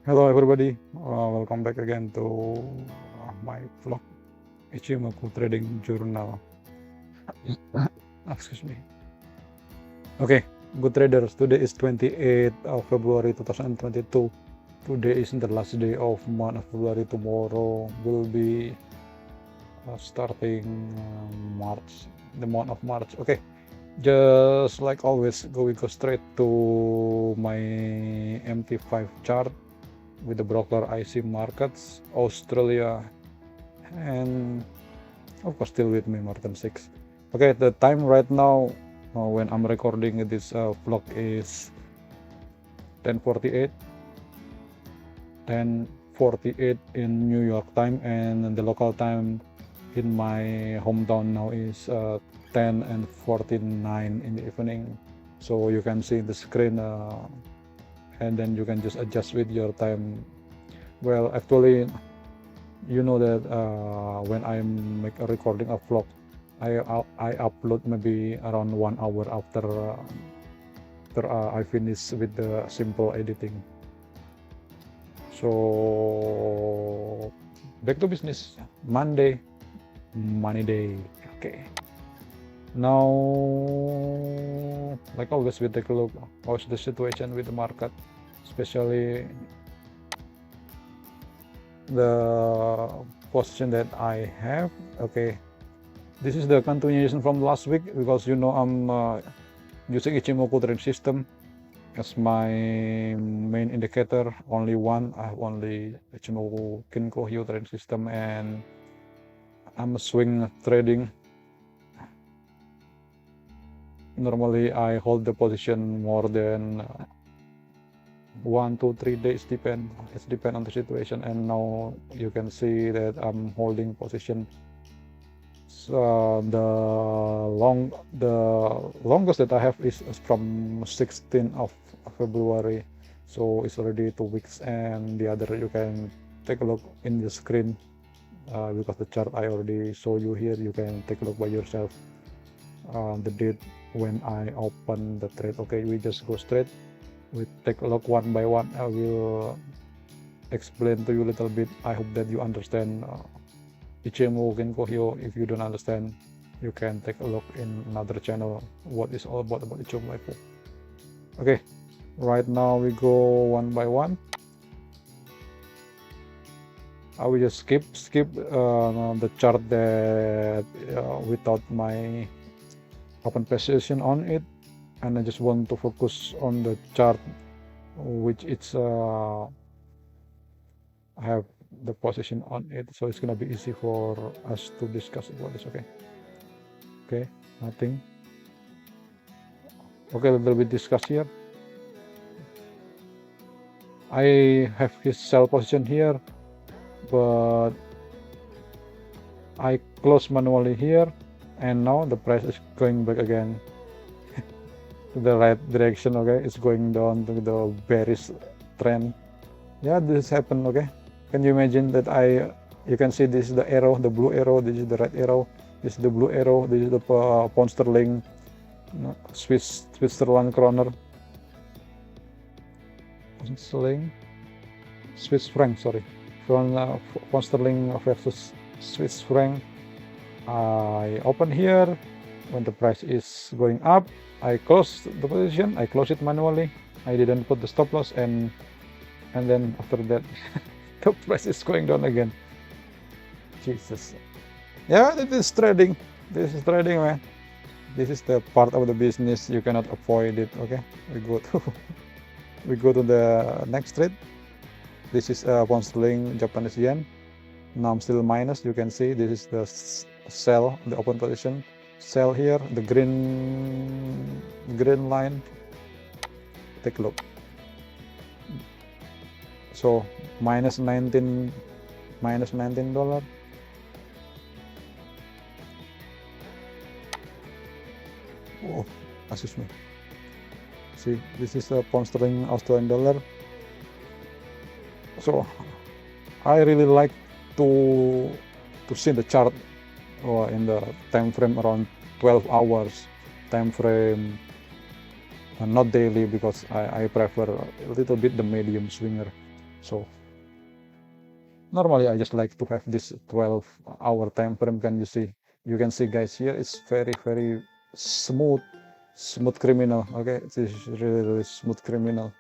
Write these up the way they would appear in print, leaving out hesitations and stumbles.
Hello everybody, welcome back again to my vlog Ichimoku Trading Journal. Excuse me. Okay, good traders, today is 28th of February 2022. Today is the last day of month of February. Tomorrow will be starting March, the month of March. Okay, just like always, we go straight to my MT5 chart with the broker IC markets, Australia, and of course still with me Martin 6. Okay, the time right now when I'm recording this vlog is 10:48 10:48 in New York time, and the local time in my hometown now is 10:49 in the evening. So you can see the screen and then you can just adjust with your time. Well, actually, you know that when I make a recording of vlog, I upload maybe around 1 hour after I finish with the simple editing. So back to business. Monday, money day. Okay. Now, like always, we take a look how's the situation with the market, especially the position that I have. Okay, this is the continuation from last week because you know I'm using Ichimoku trade system as my main indicator. Only one, I have only Ichimoku Kinko Hyo trade system, and I'm swing trading. Normally I hold the position more than 1 to 3 days, it's depend on the situation, and now you can see that I'm holding position. So the longest that I have is from 16th of February, so it's already 2 weeks, and the other you can take a look in the screen because the chart I already show you here. You can take a look by yourself the date when I open the trade. Okay, we just go straight, we take a look one by one. I will explain to you a little bit. I hope that you understand Ichimoku Genko Hyo. If you don't understand, you can take a look in another channel what is all about Ichimoku. Okay, right now we go one by one. I will just skip the chart that without my open position on it, and I just want to focus on the chart which it's have the position on it, so it's gonna be easy for us to discuss about this. Okay, nothing. Okay, a little bit discuss here. I have his sell position here, but I close manually here, and now the price is going back again to the right direction. Okay, it's going down to the bearish trend. Yeah, this happened. Okay, can you imagine that you can see this is the arrow, the blue arrow, this is the red arrow, this is the blue arrow, this is the pound sterling, Switzerland kroner, Swiss franc, sorry, from pound sterling versus Swiss franc. I open here when the price is going up. I close the position, I close it manually, I didn't put the stop loss, and then after that the price is going down again. Jesus. Yeah, this is trading, man. This is the part of the business, you cannot avoid it. Okay, we go to the next trade. This is pound sterling Japanese yen. Now I'm still minus. You can see this is the sell, the open position. Sell here, the green line. Take a look. So minus $19. Oh, excuse me. See, this is a pound sterling Australian dollar. So I really like to see the chart in the time frame around 12 hours time frame, not daily, because I prefer a little bit the medium swinger. So normally I just like to have this 12-hour time frame. You can see guys, here it's very smooth criminal. Okay, this is really smooth criminal.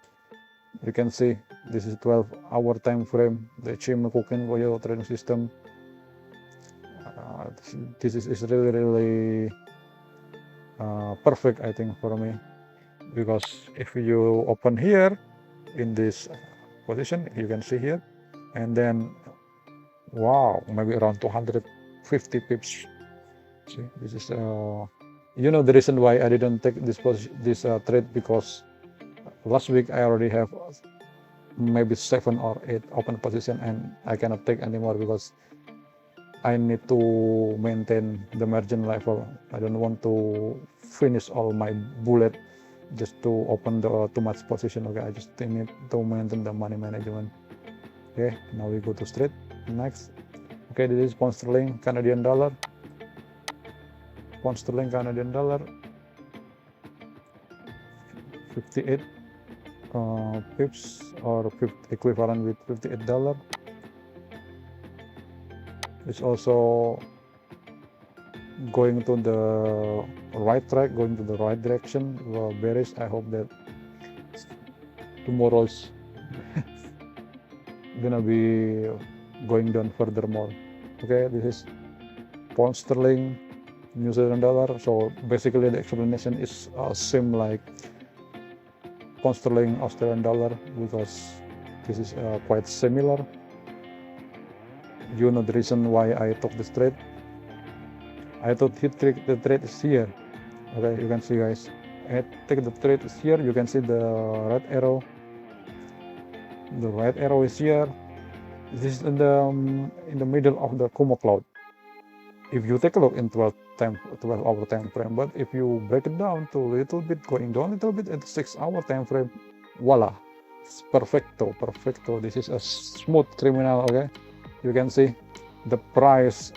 You can see this is 12-hour time frame. The Ichimoku Kenboyo trading system. This is really perfect, I think, for me, because if you open here in this position, you can see here, and then wow, maybe around 250 pips. See, this is the reason why I didn't take this trade, because last week I already have maybe 7 or 8 open position, and I cannot take anymore because I need to maintain the margin level. I don't want to finish all my bullet just to open the too much position. Okay, I just need to maintain the money management. Okay, now we go to straight. Next, okay, this is pound sterling Canadian dollar. Pound sterling Canadian dollar, 58 pips, or equivalent with $58. It's also going to the right track, going to the right direction. Well, bearish. I hope that tomorrow's gonna be going down furthermore. Okay, this is pound sterling New Zealand dollar. So basically the explanation is same like pound sterling Australian dollar, because this is quite similar. You know the reason why I took this trade. I thought the trade is here. Okay, you can see guys, I take the trade is here. You can see the red arrow. The red arrow is here. This is in the middle of the Kumo cloud. If you take a look in 12-hour time frame, but if you break it down to a little bit, going down a little bit at 6-hour time frame, voila, it's perfecto. This is a smooth criminal. Okay, you can see the price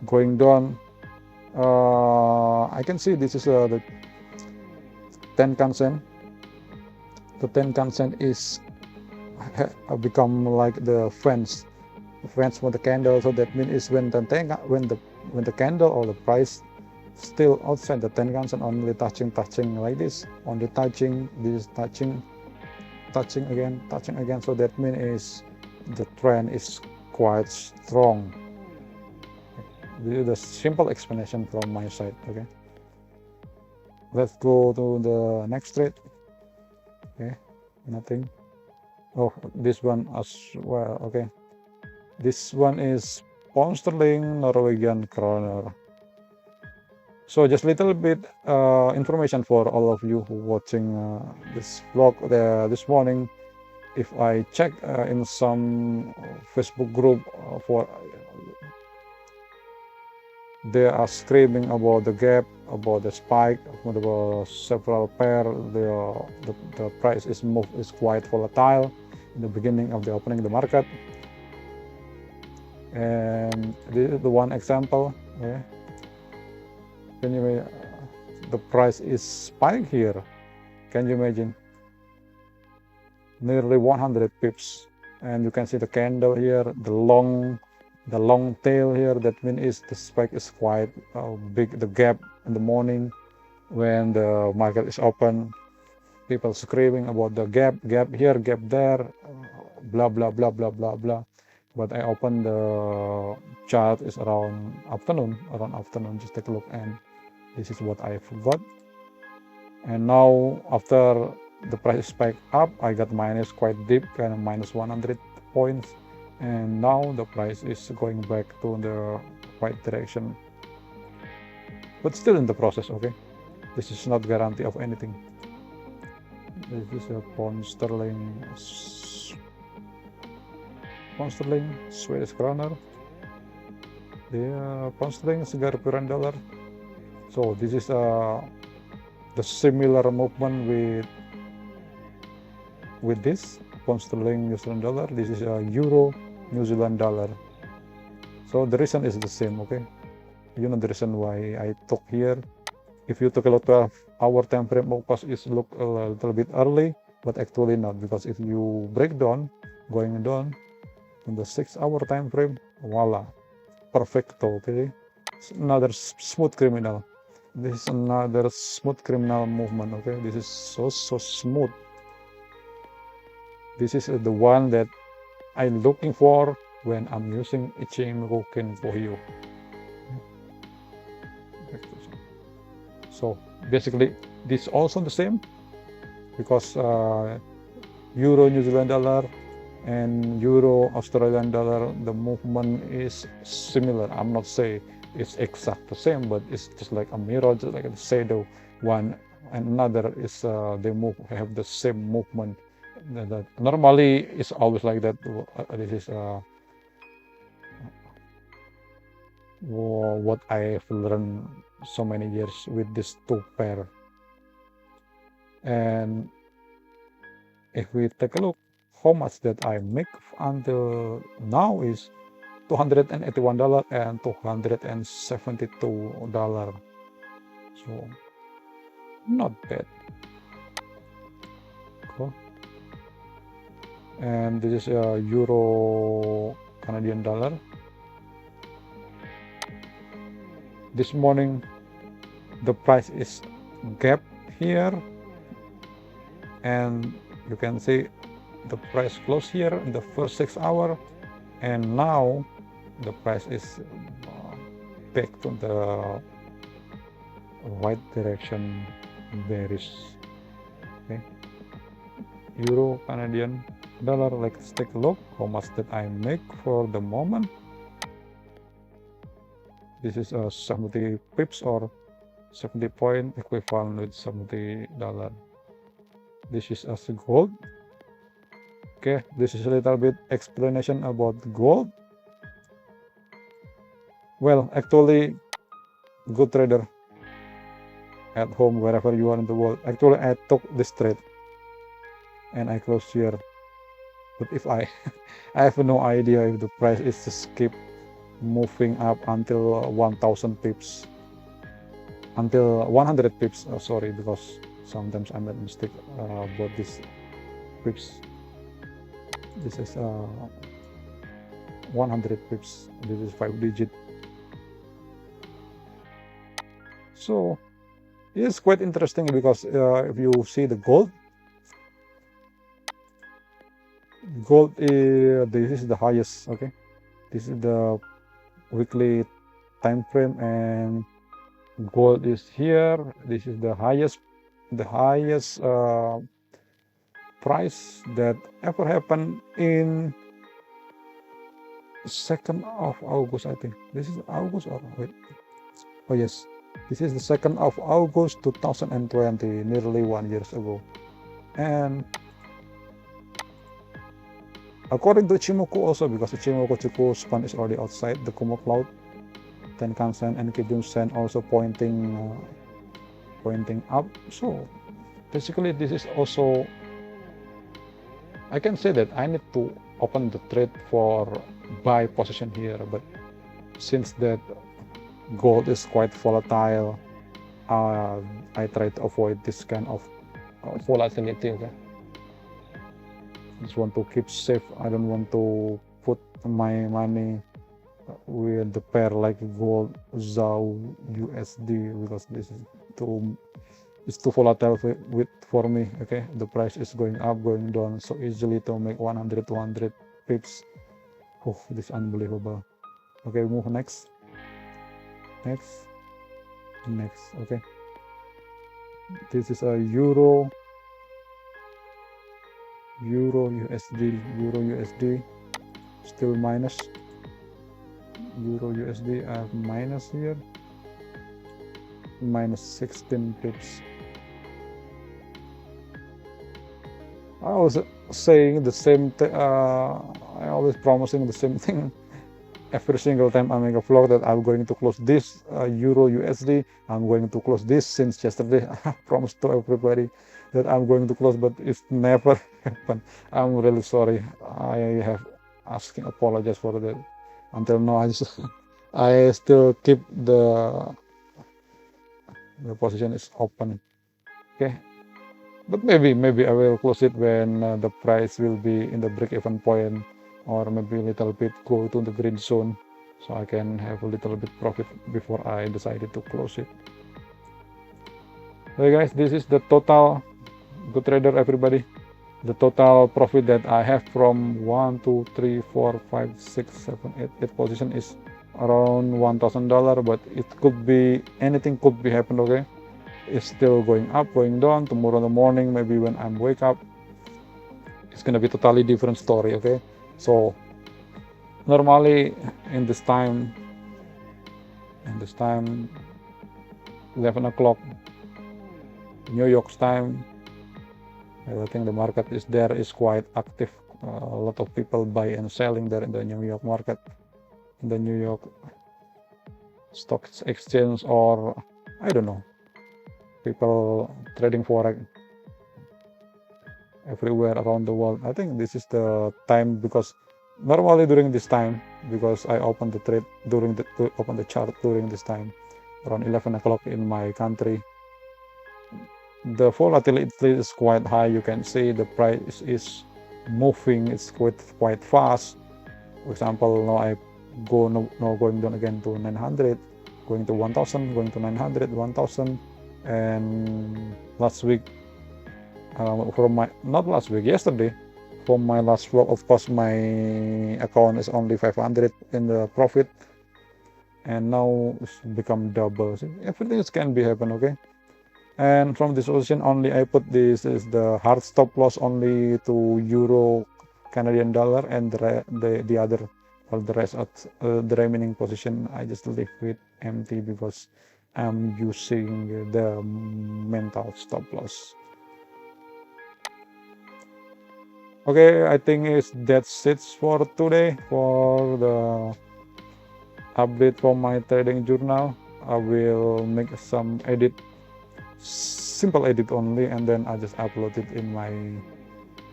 going down. I can see this is the Tenkan-sen. The Tenkan-sen is become like the fence for the candle. So that means when the candle or the price still outside the Tenkan-sen, only touching like this, only touching, this is touching again. So that means the trend is quite strong. This is the simple explanation from my side. Okay, let's go to the next trade. Okay, nothing. Oh, this one as well. Okay, this one is pound sterling Norwegian kroner. So just little bit information for all of you who watching this vlog this morning. If I check in some Facebook group for they are screaming about the gap, about the spike, about several pair. The price is quite volatile in the beginning of the opening of the market, and this is the one example. Okay. Anyway, the price is spike here. Can you imagine? Nearly 100 pips, and you can see the candle here, the long tail here. That means the spike is quite big. The gap in the morning when the market is open, people screaming about the gap here, gap there, blah blah blah blah blah blah. But I open the chart is around afternoon. Just take a look, and this is what I forgot. And now after the price spike up, I got minus quite deep, kind of minus 100 points. And now the price is going back to the right direction, but still in the process. Okay, this is not guarantee of anything. This is a pound sterling Swedish kroner. The pound sterling Singaporean dollar. So this is the similar movement with this pound sterling New Zealand dollar. This is a euro New Zealand dollar. So the reason is the same. Okay, you know the reason why I took here. If you took a 12-hour time frame, of course it look a little bit early, but actually not, because if you break down going down in the 6-hour time frame. Voila, perfecto. Okay, it's another smooth criminal. This is another smooth criminal movement. Okay, this is so smooth. This is the one that I'm looking for when I'm using Ichimoku Kenpohyo. So basically, this also the same, because Euro New Zealand dollar and Euro Australian dollar, the movement is similar. I'm not saying it's exact the same, but it's just like a mirror, just like a shadow. One and another is they have the same movement. That normally it's always like that. This is what I've learned so many years with this two pair. And if we take a look, how much that I make until now is $281 and $272. So not bad. Cool. And this is a Euro Canadian dollar. This morning the price is gap here, and you can see the price close here in the first 6 hours, and now the price is back to the right direction, bearish. Okay, Euro Canadian dollar, let's take a look how much that I make for the moment. This is 70 pips or 70 point equivalent with $70. This is as gold. Okay, this is a little bit explanation about gold. Well, actually, good trader at home, wherever you are in the world. Actually, I took this trade and I close here. But if I have no idea if the price is just keep moving up until 1000 pips, until 100 pips. Sorry, because sometimes I made mistake about this pips. This is 100 pips. This is 5 digit. So it's quite interesting, because if you see the gold is, this is the highest. Okay, this is the weekly time frame, and gold is here. This is the highest price that ever happened in 2nd of August, I think. This is August, or wait, oh yes, this is the 2nd of August 2020, nearly 1 year ago. And according to Ichimoku also, because Ichimoku Chiku span is already outside the Kumo cloud, Tenkan-sen and Kijun-sen also pointing up. So basically this is also, I can say that I need to open the trade for buy position here, but since that gold is quite volatile, I try to avoid this kind of volatility. Okay? Just want to keep safe. I don't want to put my money with the pair like gold, ZAU, USD, because this is too volatile for me. Okay, the price is going up, going down so easily to make 100 200 pips. Oh, this is unbelievable. Okay, move next. Okay, this is a Euro USD, still minus. Euro USD, I have minus here, minus 16 pips. I was saying the same I always promising the same thing every single time I make a vlog, that I'm going to close this Euro USD. I'm going to close this since yesterday. I promised to everybody that I'm going to close, but it's never happened. I'm really sorry. I have asking apologize for that. Until now, I still keep the position is open. Okay, But maybe I will close it when the price will be in the break-even point, or maybe a little bit go to the green zone, so I can have a little bit profit before I decided to close it. Okay guys, this is the total, good trader everybody, the total profit that I have from 1 2 3 4 5 6 7 8 position is around $1,000, but it could be anything, could be happen. Okay, it's still going up, going down. Tomorrow in the morning, maybe when I'm wake up, it's gonna be totally different story. Okay, so normally in this time 11 o'clock New York's time, I think the market is quite active. A lot of people buy and selling there in the New York market, in the New York stock exchange, or I don't know, people trading forex everywhere around the world. I think this is the time, because normally during this time, because I open the trade during the open the chart during this time around 11 o'clock in my country, the volatility is quite high. You can see the price is moving, it's quite fast. For example, now I go now going down again to 900, going to 1000, going to 900, 1000, and last week, from my not last week, yesterday, from my last swap, of course my account is only 500 in the profit, and now it's become double. So everything can be happen. Okay, and from this position only I put this is the hard stop loss only to euro, Canadian dollar, and the other, all the rest of the remaining position I just leave it empty, because I'm using the mental stop loss. Okay, I think that's it for today for the update from my trading journal. I will make some edit, simple edit only, and then I just upload it in my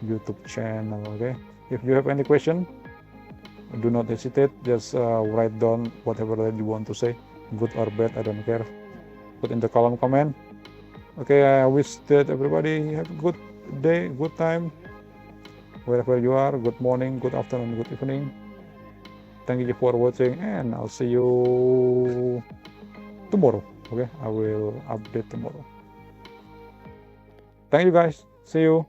YouTube channel. Okay, if you have any question, do not hesitate, just write down whatever that you want to say, good or bad, I don't care, put in the column comment. Okay, I wish that everybody have a good day, good time, wherever you are. Good morning, good afternoon, good evening. Thank you for watching, and I'll see you tomorrow. Okay, I will update tomorrow. Thank you guys, see you.